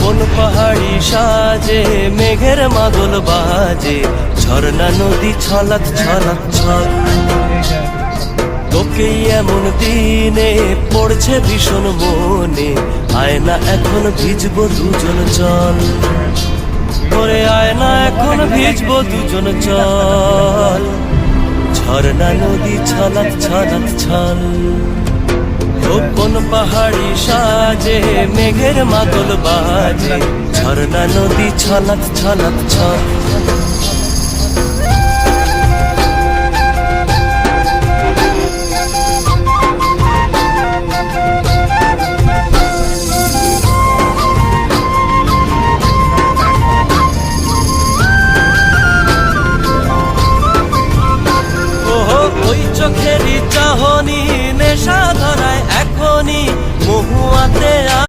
কোন পাহাড়ি সাজে মেঘের মাদল বাজে, ঝর্ণা নদী ছলাৎ ছলাৎ ছল। তোকেই এমন দিনে পড়ছে ভীষণ মনে, আয় না এখন ভিজবো দুজন চল। ওরে আয় না এখন ভিজবো দুজন চল, ঝর্ণা নদী ছলাৎ ছলাৎ ছল। কোন পাহাড়ি সাজে মেঘের মাদল বাজে, ঝর্ণা নদী ছলাৎ ছলাৎ ছল।